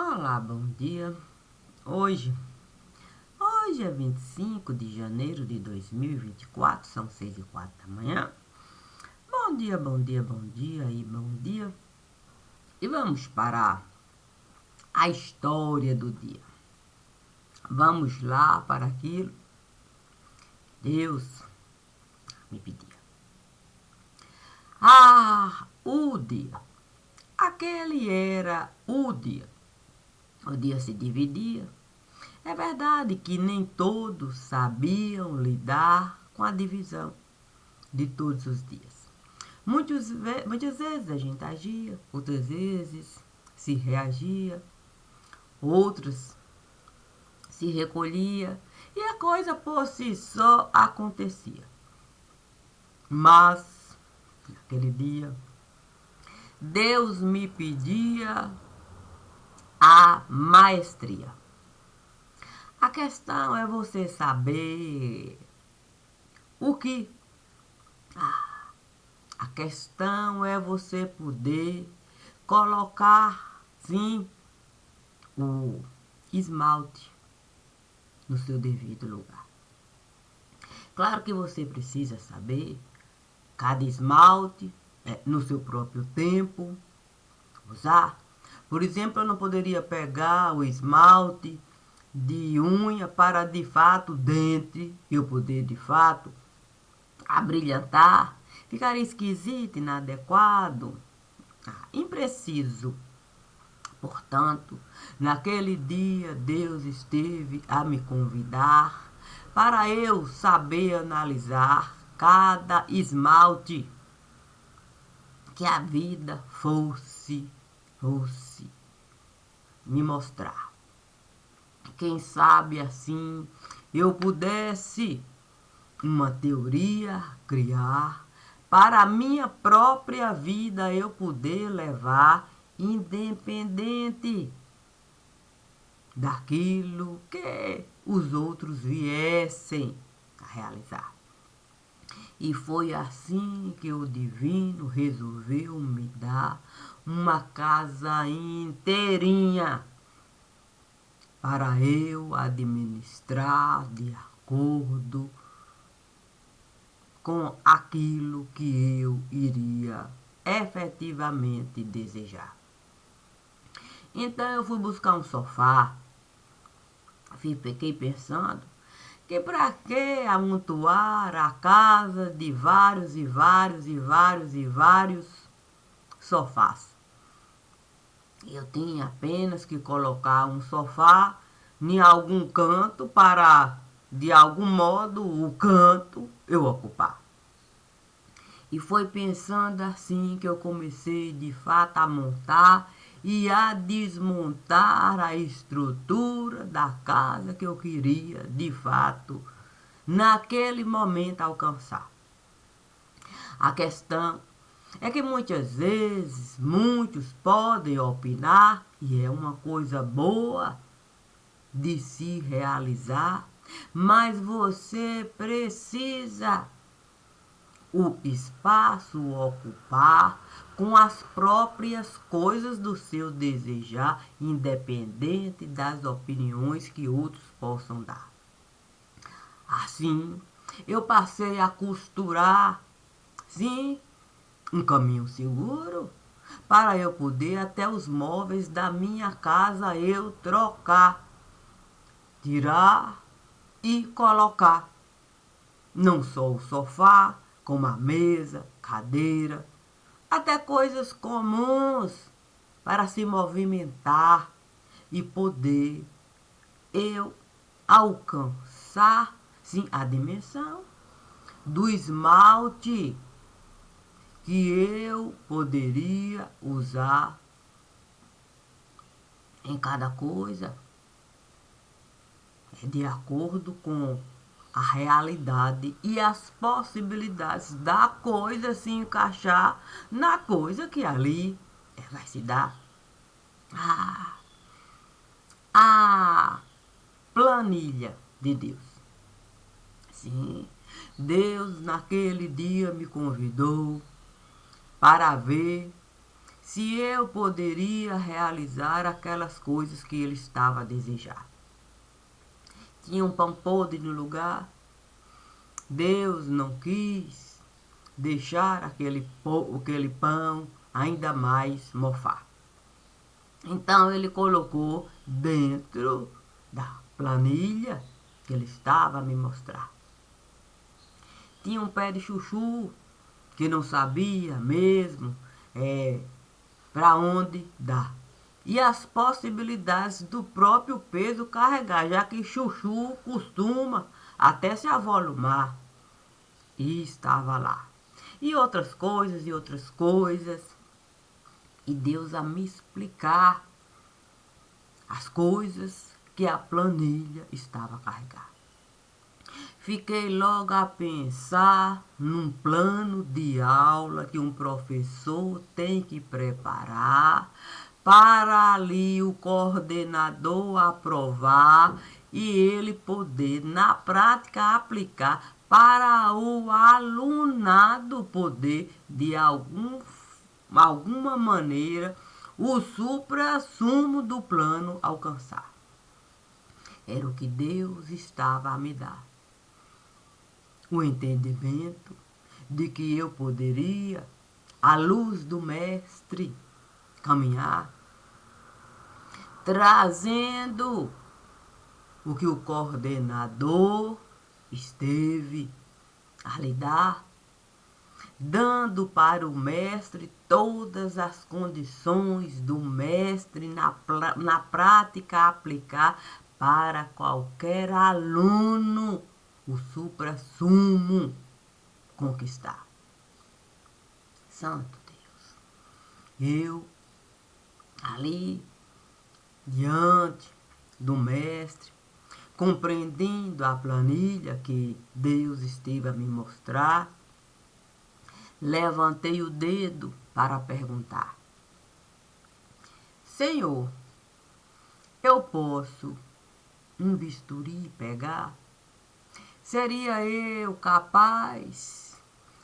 Olá, bom dia. Hoje, hoje é 25 de janeiro de 2024, são 6h04 da manhã. Bom dia, bom dia, bom dia e bom dia. E vamos para a história do dia. Vamos lá para aquilo que Deus me pedia. O dia. Aquele era o dia. O dia se dividia. É verdade que nem todos sabiam lidar com a divisão de todos os dias. Muitas vezes a gente agia, outras vezes se reagia, outras se recolhia e a coisa por si só acontecia. Mas, naquele dia, Deus me pedia a maestria. A questão é você saber o que. A questão é você poder colocar, sim, o esmalte no seu devido lugar. Claro que você precisa saber cada esmalte no seu próprio tempo usar. Por exemplo, eu não poderia pegar o esmalte de unha para de fato dente eu poder de fato abrilhantar. Ficaria esquisito, inadequado, impreciso. Portanto, naquele dia Deus esteve a me convidar para eu saber analisar cada esmalte que a vida fosse me mostrar. Quem sabe assim eu pudesse uma teoria criar para a minha própria vida eu poder levar independente daquilo que os outros viessem a realizar. E foi assim que o divino resolveu me dar uma casa inteirinha para eu administrar de acordo com aquilo que eu iria efetivamente desejar. Então eu fui buscar um sofá, fiquei pensando que para que amontoar a casa de vários sofás. Eu tinha apenas que colocar um sofá em algum canto para, de algum modo, o canto eu ocupar. E foi pensando assim que eu comecei de fato a montar e a desmontar a estrutura da casa que eu queria de fato naquele momento alcançar. A questão é que muitas vezes muitos podem opinar e é uma coisa boa de se realizar, mas você precisa o espaço ocupar com as próprias coisas do seu desejar, independente das opiniões que outros possam dar. Assim, eu passei a costurar, sim, um caminho seguro para eu poder até os móveis da minha casa eu trocar, tirar e colocar. Não só o sofá, como a mesa, cadeira, até coisas comuns para se movimentar e poder eu alcançar, sim, a dimensão do esmalte que eu poderia usar em cada coisa, de acordo com a realidade e as possibilidades da coisa se encaixar na coisa que ali vai se dar. A planilha de Deus. Sim, Deus naquele dia me convidou para ver se eu poderia realizar aquelas coisas que ele estava a desejar. Tinha um pão podre no lugar. Deus não quis deixar aquele pão ainda mais mofar. Então ele colocou dentro da planilha que ele estava a me mostrar. Tinha um pé de chuchu que não sabia mesmo para onde dar. E as possibilidades do próprio peso carregar, já que chuchu costuma até se avolumar. E estava lá. E outras coisas, e outras coisas. E Deus a me explicar as coisas que a planilha estava a carregar. Fiquei logo a pensar num plano de aula que um professor tem que preparar para ali o coordenador aprovar e ele poder na prática aplicar para o alunado poder de alguma maneira o suprassumo do plano alcançar. Era o que Deus estava a me dar. O entendimento de que eu poderia, à luz do Mestre, caminhar, trazendo o que o coordenador esteve a lhe dar, dando para o Mestre todas as condições do Mestre na prática aplicar para qualquer aluno o suprassumo conquistar. Santo Deus, eu ali diante do Mestre, compreendendo a planilha que Deus esteve a me mostrar, levantei o dedo para perguntar: Senhor, eu posso um bisturi pegar? Seria eu capaz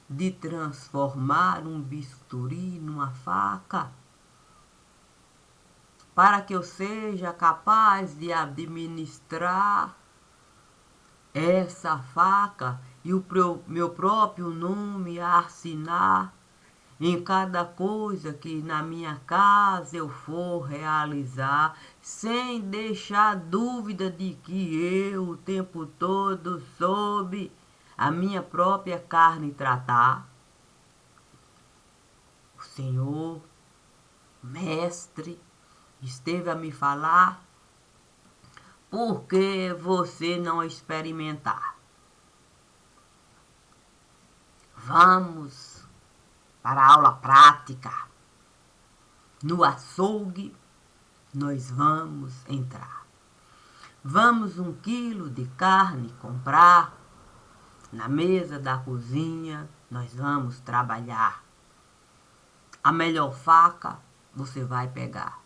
de transformar um bisturi numa faca? Para que eu seja capaz de administrar essa faca e o meu próprio nome a assinar em cada coisa que na minha casa eu for realizar, sem deixar dúvida de que eu o tempo todo soube a minha própria carne tratar. O Senhor, Mestre, esteve a me falar: por que você não experimentar? Vamos para a aula prática. No açougue, nós vamos entrar. Vamos 1 quilo de carne comprar. Na mesa da cozinha, nós vamos trabalhar. A melhor faca você vai pegar.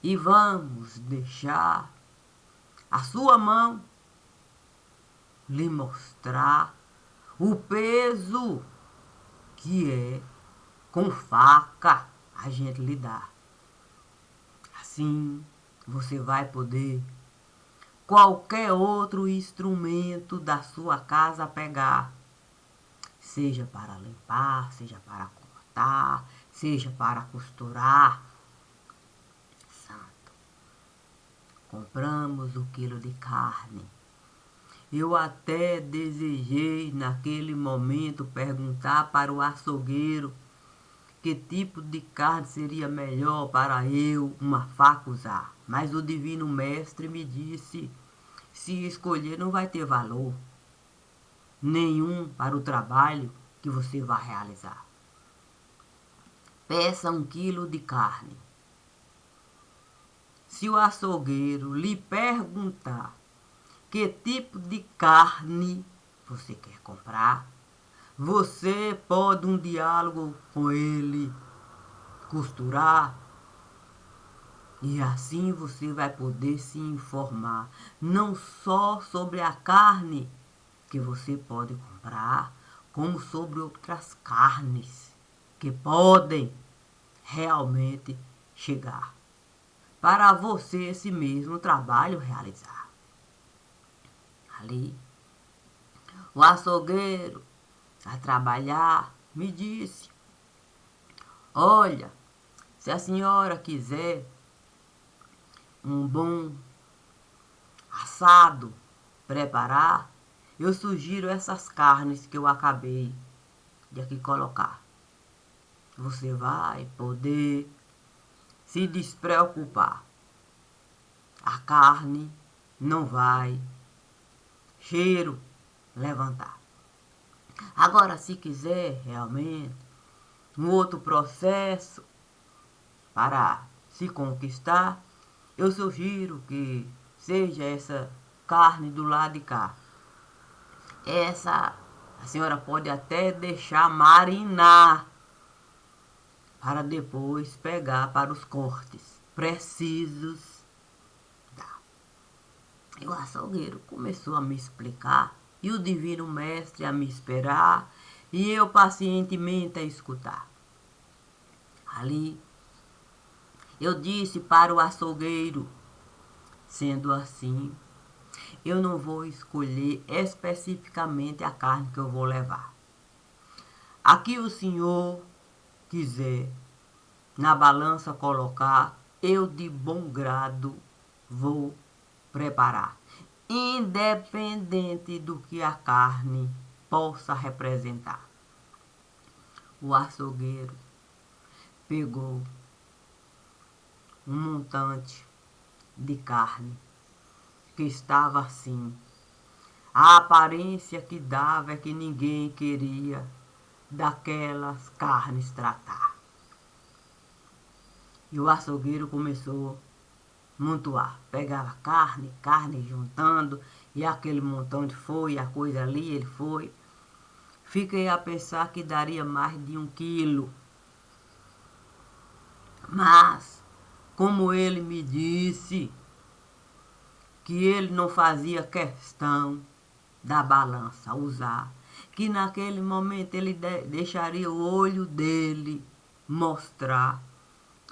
E vamos deixar a sua mão lhe mostrar o peso que é com faca a gente lidar. Assim você vai poder qualquer outro instrumento da sua casa pegar, seja para limpar, seja para cortar, seja para costurar. Santo, compramos 1 quilo de carne. Eu até desejei naquele momento perguntar para o açougueiro que tipo de carne seria melhor para eu, uma faca, usar. Mas o Divino Mestre me disse: se escolher não vai ter valor nenhum para o trabalho que você vai realizar. Peça 1 quilo de carne. Se o açougueiro lhe perguntar que tipo de carne você quer comprar, você pode um diálogo com ele, costurar, e assim você vai poder se informar não só sobre a carne que você pode comprar, como sobre outras carnes que podem realmente chegar, para você esse mesmo trabalho realizar. Ali, o açougueiro, a trabalhar, me disse: olha, se a senhora quiser um bom assado preparar, eu sugiro essas carnes que eu acabei de aqui colocar. Você vai poder se despreocupar. A carne não vai cheiro levantar. Agora, se quiser realmente um outro processo para se conquistar, eu sugiro que seja essa carne do lado de cá. Essa a senhora pode até deixar marinar para depois pegar para os cortes precisos. E o açougueiro começou a me explicar e o divino mestre a me esperar e eu pacientemente a escutar. Ali eu disse para o açougueiro: sendo assim, eu não vou escolher especificamente a carne que eu vou levar. A que o senhor quiser na balança colocar, eu de bom grado vou preparar, independente do que a carne possa representar. O açougueiro pegou um montante de carne que estava assim. A aparência que dava é que ninguém queria daquelas carnes tratar. E o açougueiro começou a montoar. Pegava carne juntando, e aquele montante foi, a coisa ali, ele foi. Fiquei a pensar que daria mais de 1 quilo. Mas, como ele me disse que ele não fazia questão da balança usar, que naquele momento ele deixaria o olho dele mostrar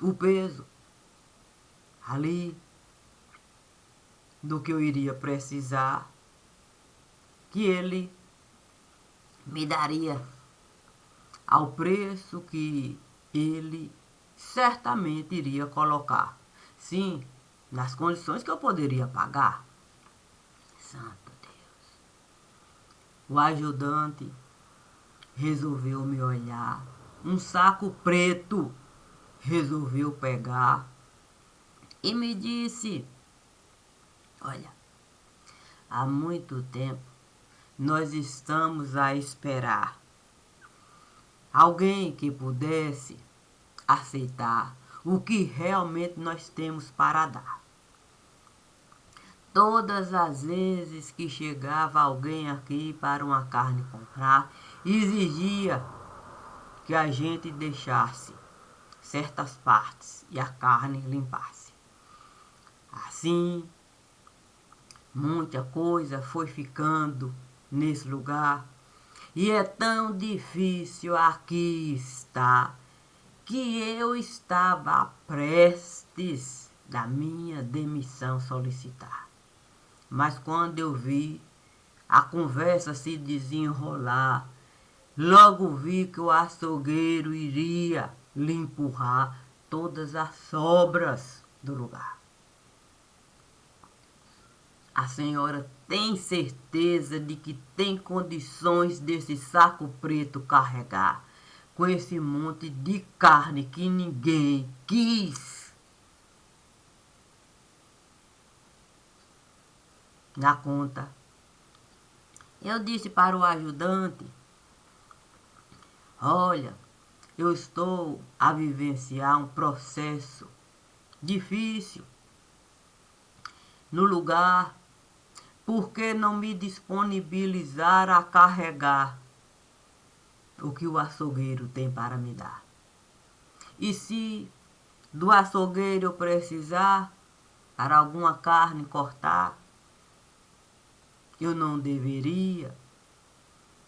o peso ali do que eu iria precisar, que ele me daria ao preço que ele certamente iria colocar. Sim, nas condições que eu poderia pagar. Santo Deus. O ajudante resolveu me olhar. Um saco preto resolveu pegar e me disse: olha, há muito tempo nós estamos a esperar alguém que pudesse aceitar o que realmente nós temos para dar. Todas as vezes que chegava alguém aqui para uma carne comprar, exigia que a gente deixasse certas partes e a carne limpasse. Assim, muita coisa foi ficando nesse lugar e é tão difícil aqui estar que eu estava prestes da minha demissão solicitar. Mas quando eu vi a conversa se desenrolar, logo vi que o açougueiro iria lhe empurrar todas as sobras do lugar. A senhora tem certeza de que tem condições desse saco preto carregar com esse monte de carne que ninguém quis? Na conta, eu disse para o ajudante: olha, eu estou a vivenciar um processo difícil no lugar. Por que não me disponibilizar a carregar o que o açougueiro tem para me dar? E se do açougueiro eu precisar para alguma carne cortar, eu não deveria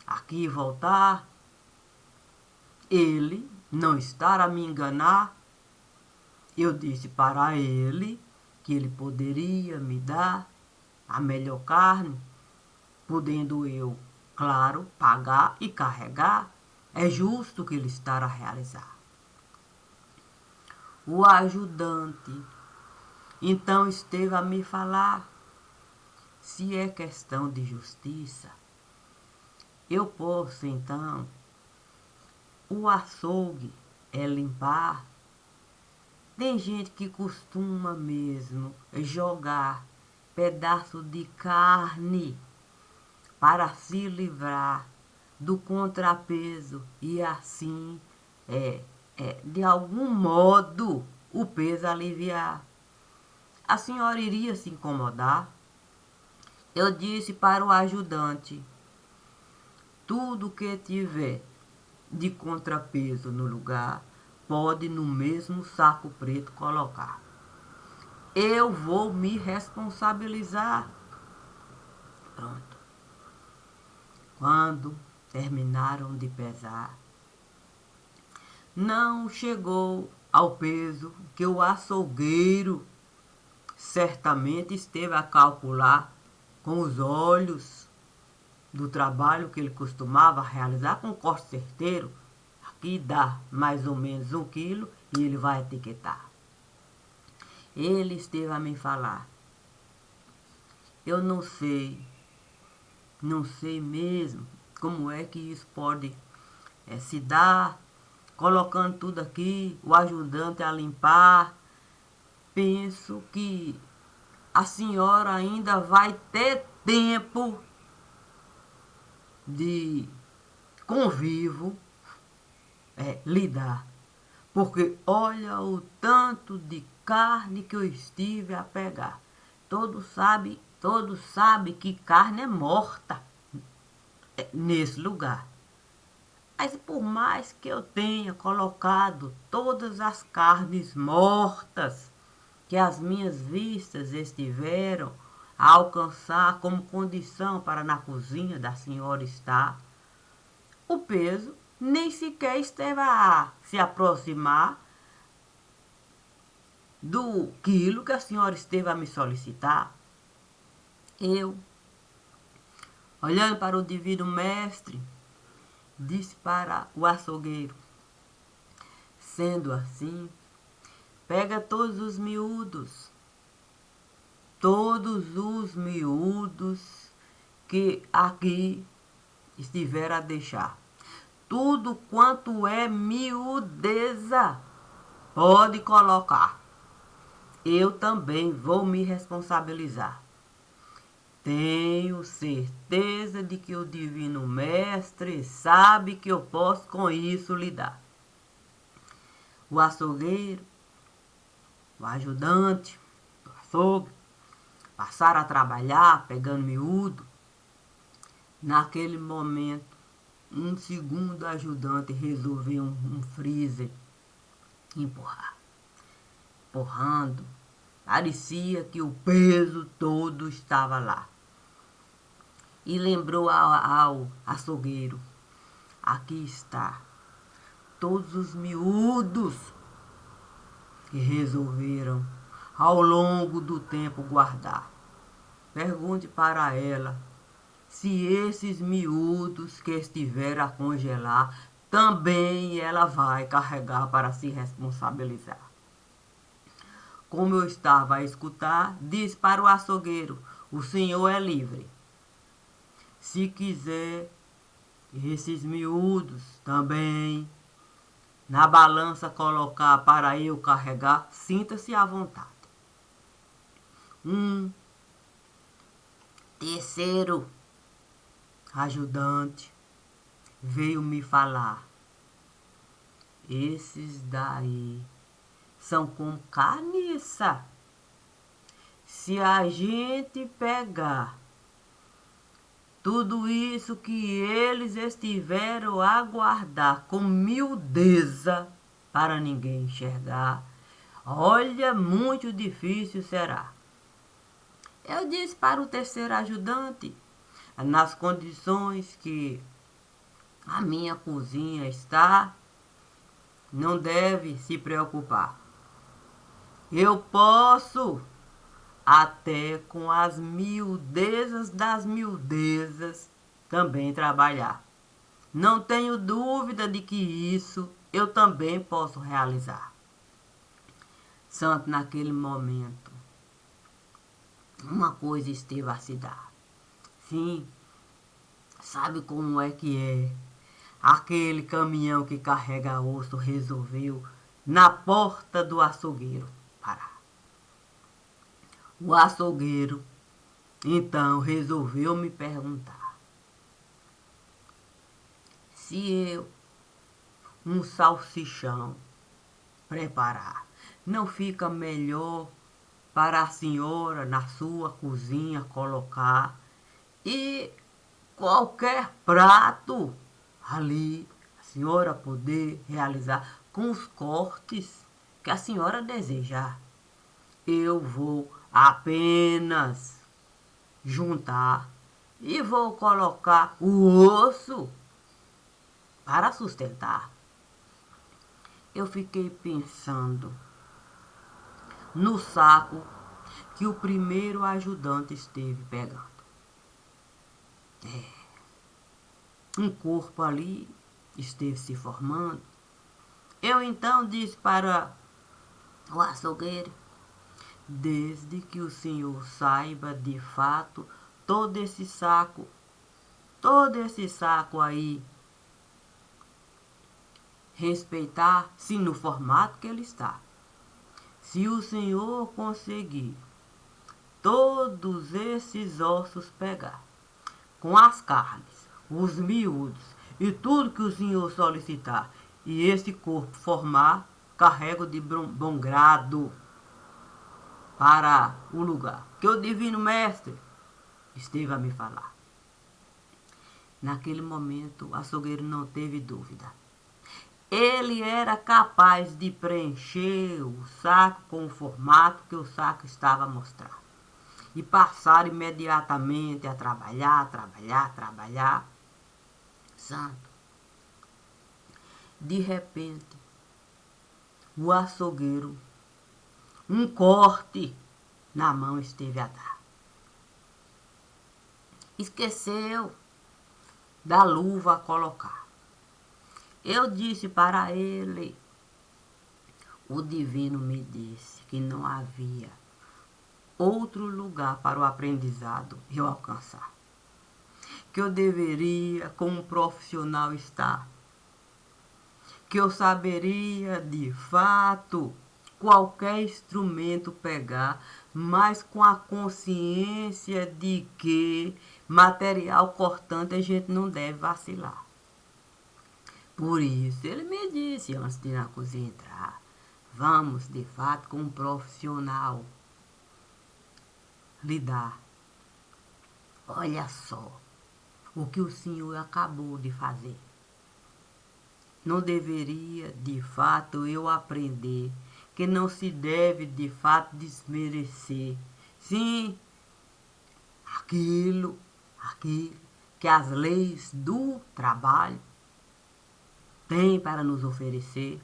aqui voltar? Ele não estar a me enganar Eu disse para ele que ele poderia me dar a melhor carne, podendo eu, claro, pagar e carregar. É justo que ele estará a realizar. O ajudante então esteve a me falar: se é questão de justiça, eu posso então o açougue é limpar. Tem gente que costuma mesmo jogar pedaço de carne para se livrar do contrapeso e assim, de algum modo, o peso aliviar. A senhora iria se incomodar? Eu disse para o ajudante: tudo que tiver de contrapeso no lugar, pode no mesmo saco preto colocar. Eu vou me responsabilizar. Pronto. Quando terminaram de pesar, não chegou ao peso que o açougueiro certamente esteve a calcular com os olhos do trabalho que ele costumava realizar com corte certeiro. Aqui dá mais ou menos 1 quilo e ele vai etiquetar. Ele esteve a me falar: eu não sei mesmo como é que isso pode se dar, colocando tudo aqui, o ajudante a limpar. Penso que a senhora ainda vai ter tempo de convívio lidar. Porque olha o tanto de carne que eu estive a pegar. Todos sabem que carne é morta nesse lugar. Mas por mais que eu tenha colocado todas as carnes mortas que as minhas vistas estiveram a alcançar como condição para na cozinha da senhora estar, o peso nem sequer esteve a se aproximar do quilo que a senhora esteve a me solicitar. Eu, olhando para o divino mestre, disse para o açougueiro: sendo assim, pega todos os miúdos que aqui estiver a deixar. Tudo quanto é miudeza, pode colocar. Eu também vou me responsabilizar. Tenho certeza de que o Divino Mestre sabe que eu posso com isso lidar. O açougueiro, o ajudante do açougue, passaram a trabalhar pegando miúdo. Naquele momento, um segundo ajudante resolveu um freezer empurrar. Empurrando, parecia que o peso todo estava lá. E lembrou ao açougueiro: aqui está todos os miúdos que resolveram ao longo do tempo guardar. Pergunte para ela se esses miúdos que estiveram a congelar também ela vai carregar para se responsabilizar. Como eu estava a escutar, disse para o açougueiro: o senhor é livre. Se quiser esses miúdos também na balança colocar para eu carregar, sinta-se à vontade. Um terceiro ajudante veio me falar: esses daí são com carniça. Se a gente pegar tudo isso que eles estiveram a guardar com miudeza para ninguém enxergar, olha, muito difícil será. Eu disse para o terceiro ajudante: nas condições que a minha cozinha está, não deve se preocupar. Eu posso até com as miudezas das miudezas também trabalhar. Não tenho dúvida de que isso eu também posso realizar. Santo, naquele momento, uma coisa esteve a se dar. Sim, sabe como é que é? Aquele caminhão que carrega osso resolveu na porta do açougueiro parar. O açougueiro então resolveu me perguntar se eu, um salsichão, preparar, não fica melhor para a senhora na sua cozinha colocar e qualquer prato ali a senhora poder realizar com os cortes que a senhora desejar. Eu vou apenas juntar e vou colocar o osso para sustentar. Eu fiquei pensando no saco que o primeiro ajudante esteve pegando. Um corpo ali esteve se formando. Eu então disse para o açougueiro: desde que o senhor saiba de fato todo esse saco aí, respeitar, sim, no formato que ele está. Se o senhor conseguir todos esses ossos pegar, com as carnes, os miúdos e tudo que o senhor solicitar, e esse corpo formar, carrego de bom grado para o lugar que o divino mestre esteve a me falar. Naquele momento, o açougueiro não teve dúvida. Ele era capaz de preencher o saco com o formato que o saco estava a mostrar. E passar imediatamente a trabalhar. Santo. De repente, o açougueiro, um corte na mão esteve a dar. Esqueceu da luva a colocar. Eu disse para ele, o divino me disse que não havia outro lugar para o aprendizado eu alcançar. Que eu deveria, como profissional, estar. Que eu saberia, de fato, qualquer instrumento pegar, mas com a consciência de que material cortante a gente não deve vacilar. Por isso, ele me disse antes de na cozinha entrar, vamos, de fato, com um profissional lidar. Olha só o que o senhor acabou de fazer. Não deveria, de fato, eu aprender que não se deve, de fato, desmerecer. Sim, aquilo que as leis do trabalho têm para nos oferecer.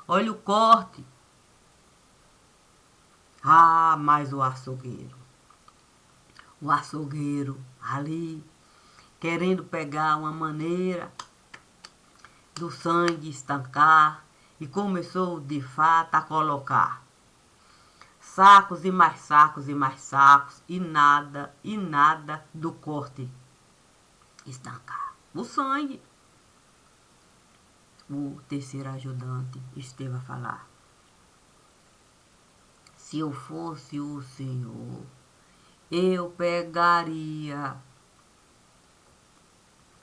Olha o corte. Ah, mas o açougueiro ali, querendo pegar uma maneira do sangue estancar, e começou de fato a colocar sacos e mais sacos e mais sacos, e nada do corte estancar. O sangue. O terceiro ajudante esteve a falar: se eu fosse o senhor, eu pegaria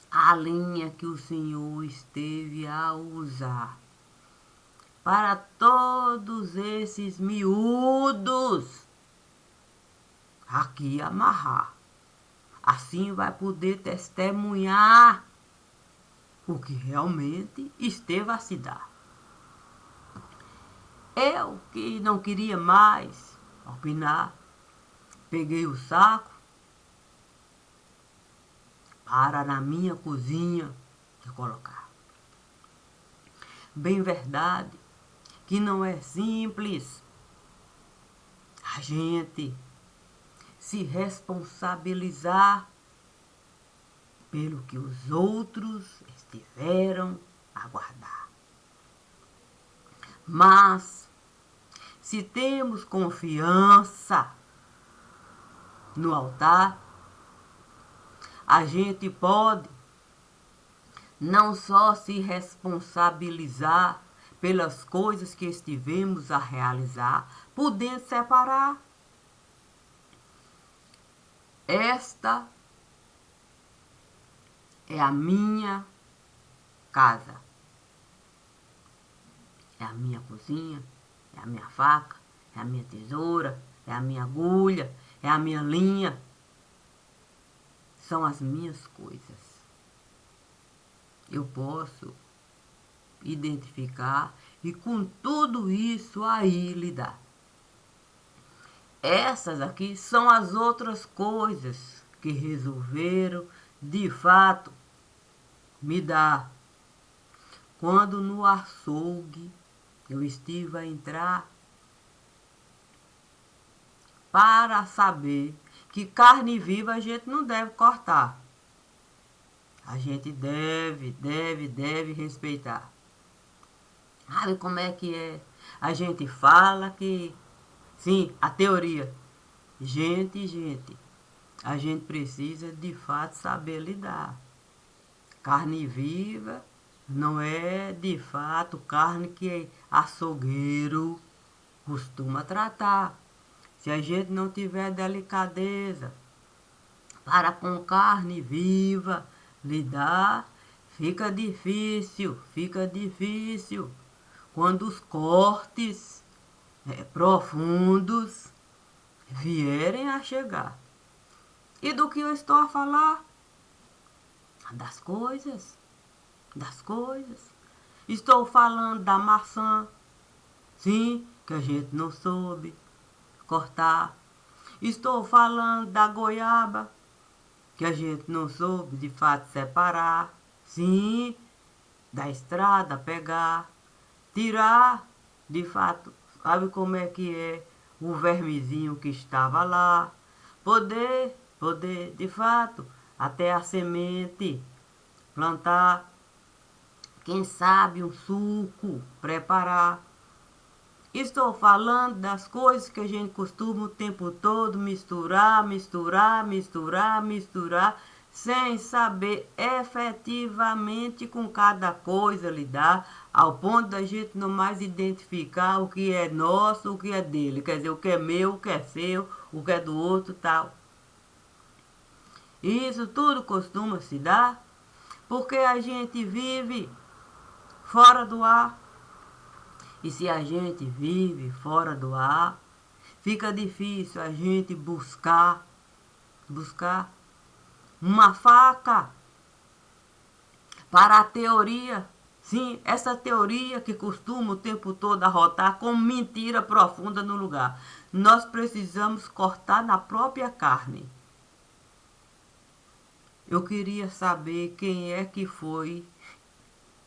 a linha que o senhor esteve a usar para todos esses miúdos aqui amarrar. Assim vai poder testemunhar o que realmente esteve a se dar. Eu, que não queria mais opinar, peguei o saco para na minha cozinha de colocar. Bem verdade que não é simples a gente se responsabilizar pelo que os outros estiveram a guardar. Mas, se temos confiança no altar, a gente pode não só se responsabilizar pelas coisas que estivemos a realizar, podendo separar. Esta é a minha casa. É a minha cozinha, é a minha faca, é a minha tesoura, é a minha agulha, é a minha linha. São as minhas coisas. Eu posso identificar e com tudo isso aí lidar. Essas aqui são as outras coisas que resolveram de fato me dar. Quando no açougue eu estive a entrar para saber que carne viva a gente não deve cortar. A gente deve respeitar. Sabe como é que é? A gente fala que, sim, a teoria. Gente, a gente precisa de fato saber lidar. Carne viva não é de fato carne que açougueiro costuma tratar. Se a gente não tiver delicadeza para com carne viva lidar, fica difícil. Quando os cortes profundos vierem a chegar. E do que eu estou a falar? Das coisas. Estou falando da maçã, sim, que a gente não soube cortar. Estou falando da goiaba, que a gente não soube de fato separar, sim, da estrada pegar, tirar, de fato, sabe como é que é o vermezinho que estava lá, poder, de fato, até a semente, plantar, quem sabe um suco, preparar. Estou falando das coisas que a gente costuma o tempo todo misturar, sem saber efetivamente com cada coisa lidar, ao ponto da gente não mais identificar o que é nosso, o que é dele, quer dizer, o que é meu, o que é seu, o que é do outro, tal. Isso tudo costuma se dar porque a gente vive fora do ar. E se a gente vive fora do ar, fica difícil a gente buscar uma faca para a teoria. Sim, essa teoria que costuma o tempo todo arrotar com mentira profunda no lugar. Nós precisamos cortar na própria carne. Eu queria saber quem é que foi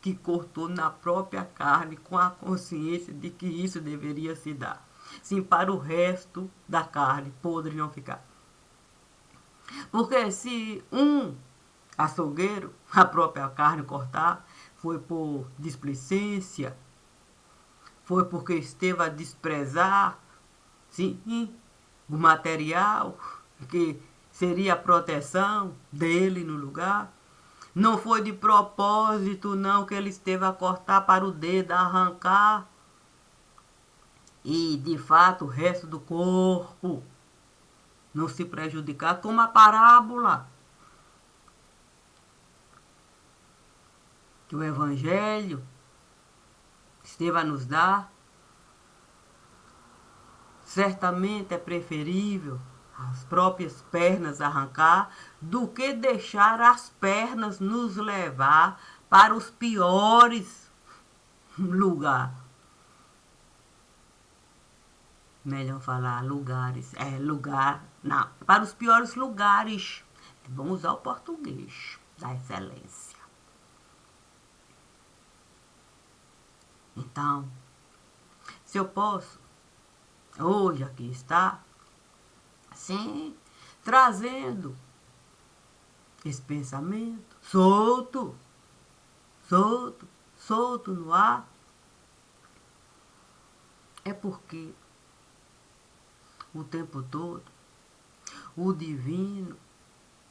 que cortou na própria carne com a consciência de que isso deveria se dar. Sim, para o resto da carne podre não ficar. Porque se um açougueiro, a própria carne cortar, foi por displicência, foi porque esteve a desprezar, sim, o material que seria a proteção dele no lugar. Não foi de propósito, não, que ele esteve a cortar para o dedo, a arrancar. E, de fato, o resto do corpo não se prejudicar, como a parábola que o Evangelho esteve a nos dar. Certamente é preferível as próprias pernas arrancar do que deixar as pernas nos levar para os piores lugares. Melhor falar lugares. Lugar. Não. Para os piores lugares. Vamos usar o português da excelência. Então, se eu posso Hoje aqui está, sim, trazendo esse pensamento solto, solto, solto no ar. É porque o tempo todo o divino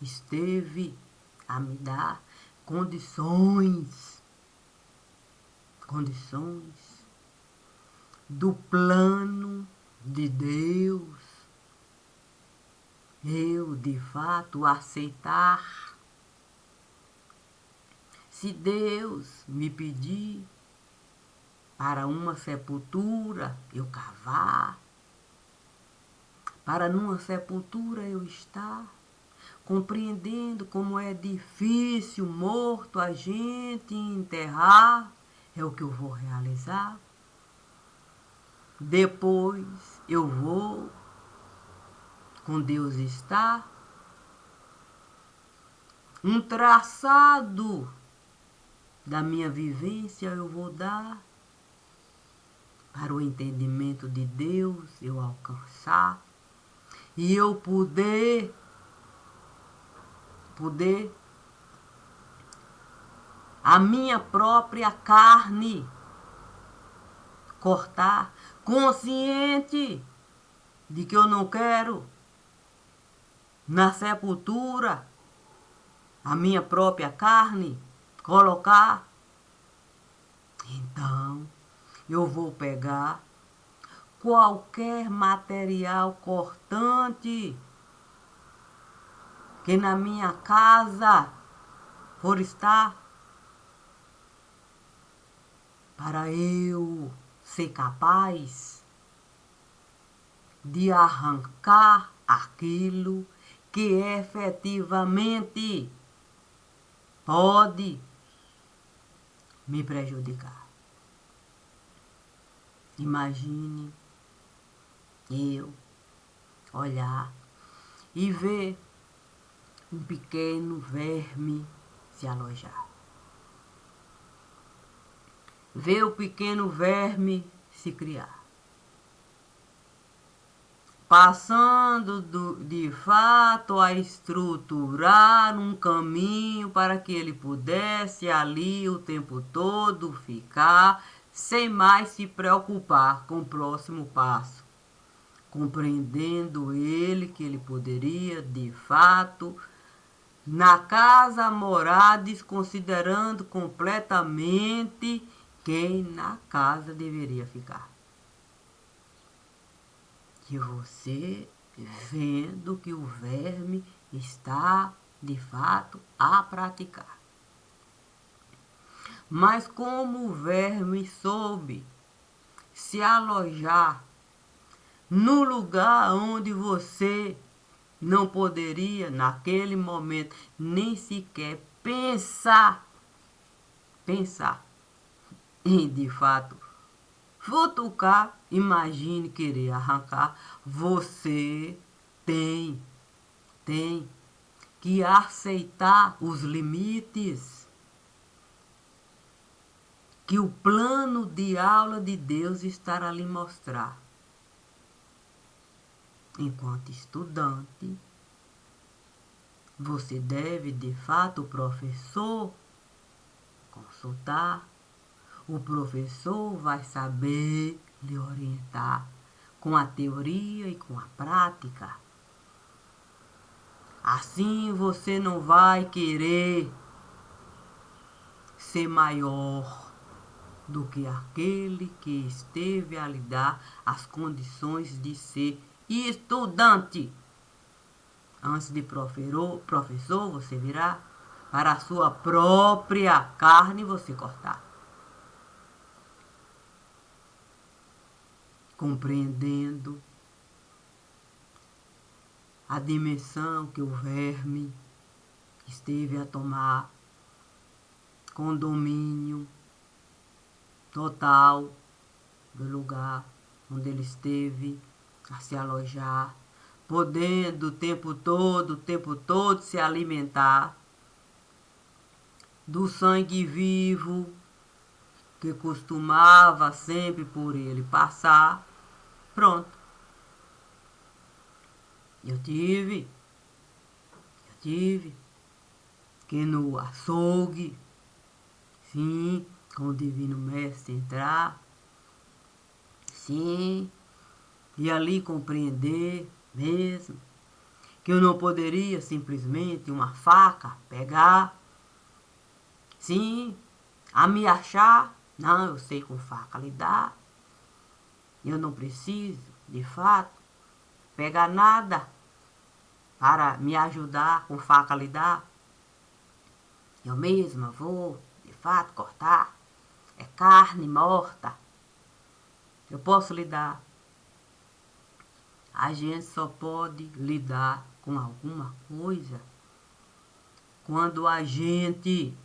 esteve a me dar condições do plano de Deus, eu de fato aceitar. Se Deus me pedir para uma sepultura eu cavar, para numa sepultura eu estar, compreendendo como é difícil morto a gente enterrar, é o que eu vou realizar. Depois eu vou com Deus estar, um traçado da minha vivência eu vou dar, para o entendimento de Deus eu alcançar, e eu poder a minha própria carne cortar, consciente de que eu não quero na sepultura a minha própria carne colocar. Então eu vou pegar qualquer material cortante que na minha casa for estar, para eu ser capaz de arrancar aquilo que efetivamente pode me prejudicar. Imagine eu olhar e ver um pequeno verme se alojar. Ver o pequeno verme se criar. Passando de fato a estruturar um caminho para que ele pudesse ali o tempo todo ficar, sem mais se preocupar com o próximo passo, compreendendo ele que ele poderia de fato na casa morar, desconsiderando completamente quem na casa deveria ficar. E você vendo que o verme está de fato a praticar. Mas como o verme soube se alojar no lugar onde você não poderia naquele momento nem sequer pensar em de fato futucar, imagine querer arrancar, você tem que aceitar os limites que o plano de aula de Deus estará a lhe mostrar. Enquanto estudante, você deve, de fato, o professor consultar. O professor vai saber lhe orientar com a teoria e com a prática. Assim você não vai querer ser maior do que aquele que esteve a lhe dar as condições de ser estudante. Antes de professor, você virá para a sua própria carne você cortar. Compreendendo a dimensão que o verme esteve a tomar com domínio total do lugar onde ele esteve a se alojar, podendo o tempo todo se alimentar do sangue vivo que costumava sempre por ele passar. Pronto. Eu tive que no açougue, sim, com o Divino Mestre entrar, sim, e ali compreender mesmo que eu não poderia simplesmente uma faca pegar, sim, a me achar, não, eu sei com faca lidar, eu não preciso, de fato, pegar nada para me ajudar com faca lidar. Eu mesma vou, de fato, cortar. É carne morta. Eu posso lidar. A gente só pode lidar com alguma coisa quando a gente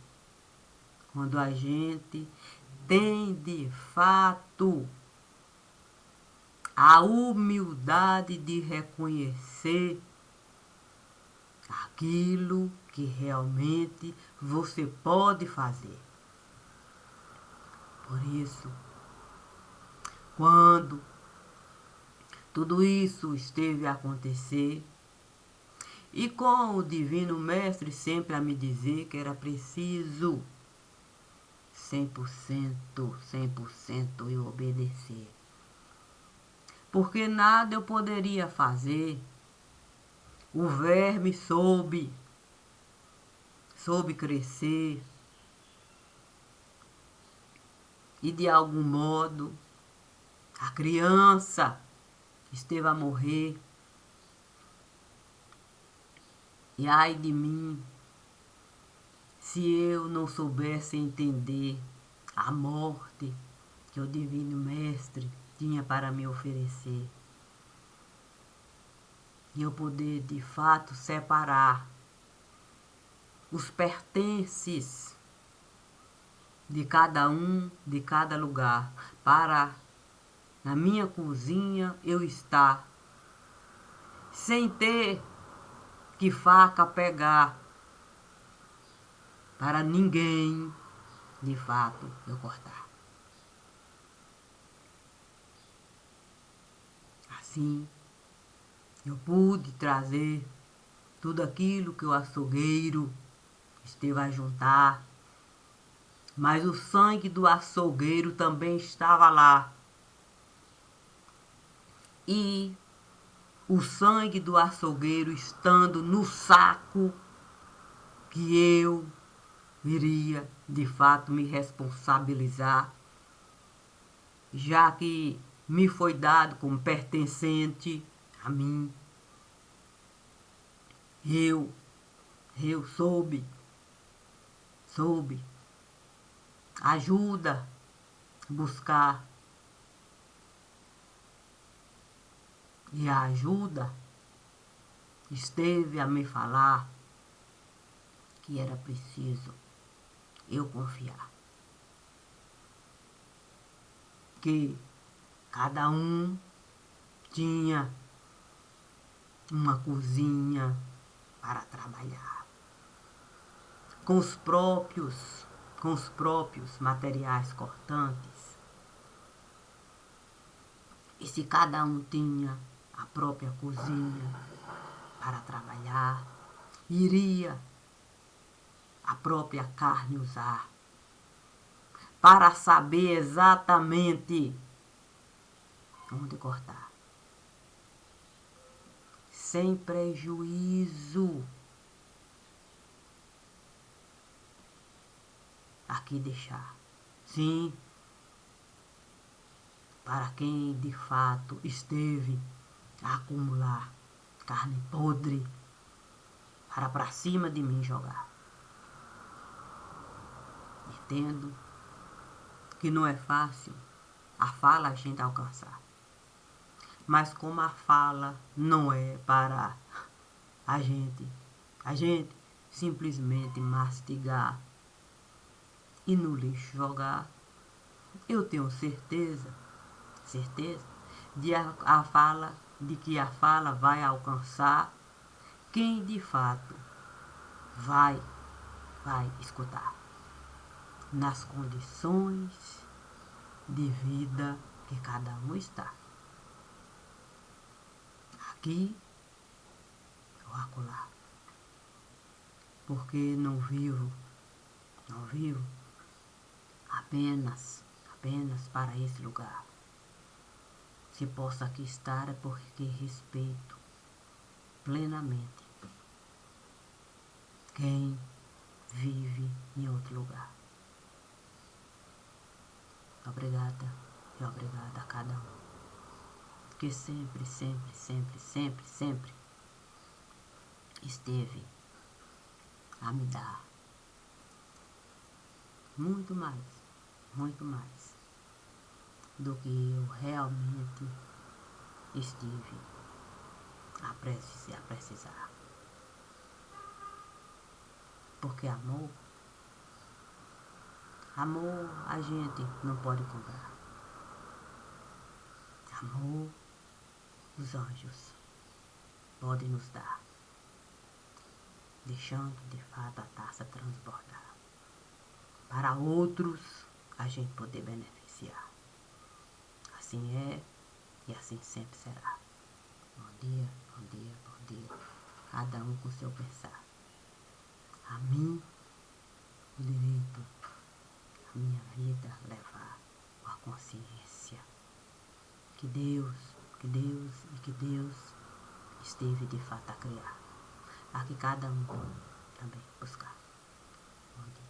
tem de fato a humildade de reconhecer aquilo que realmente você pode fazer. Por isso, quando tudo isso esteve a acontecer, e com o Divino Mestre sempre a me dizer que era preciso 100% eu obedecer. Porque nada eu poderia fazer. O verme soube crescer. E de algum modo, a criança esteve a morrer. E ai de mim, se eu não soubesse entender a morte que o Divino Mestre tinha para me oferecer. E eu poder de fato separar os pertences de cada um, de cada lugar, para na minha cozinha eu estar sem ter que faca pegar para ninguém de fato eu cortar. Assim eu pude trazer tudo aquilo que o açougueiro esteve a juntar, mas o sangue do açougueiro também estava lá. E o sangue do açougueiro estando no saco que eu iria de fato me responsabilizar, já que me foi dado como pertencente a mim. Eu soube ajuda buscar, e a ajuda esteve a me falar que era preciso eu confiar, que cada um tinha uma cozinha para trabalhar com os próprios materiais cortantes. E se cada um tinha a própria cozinha para trabalhar, iria a própria carne usar para saber exatamente onde cortar, sem prejuízo. Aqui deixar, sim, para quem de fato esteve a acumular carne podre para cima de mim jogar. Entendo que não é fácil a fala a gente alcançar, mas como a fala não é para a gente simplesmente mastigar e no lixo jogar, eu tenho certeza de que a fala vai alcançar quem de fato vai escutar nas condições de vida que cada um está. Aqui acolá. Porque não vivo apenas para esse lugar. Se posso aqui estar é porque respeito plenamente quem vive em outro lugar. Obrigada e obrigada a cada um. Que sempre esteve a me dar muito mais do que eu realmente estive a precisar. Porque amor a gente não pode comprar. Amor os anjos podem nos dar, deixando de fato a taça transbordar, para outros a gente poder beneficiar. Assim é e assim sempre será. Bom dia, cada um com seu pensar. A mim, o direito, a minha vida levar com a consciência que Deus esteve de fato a criar, a que cada um também buscar. Bom dia.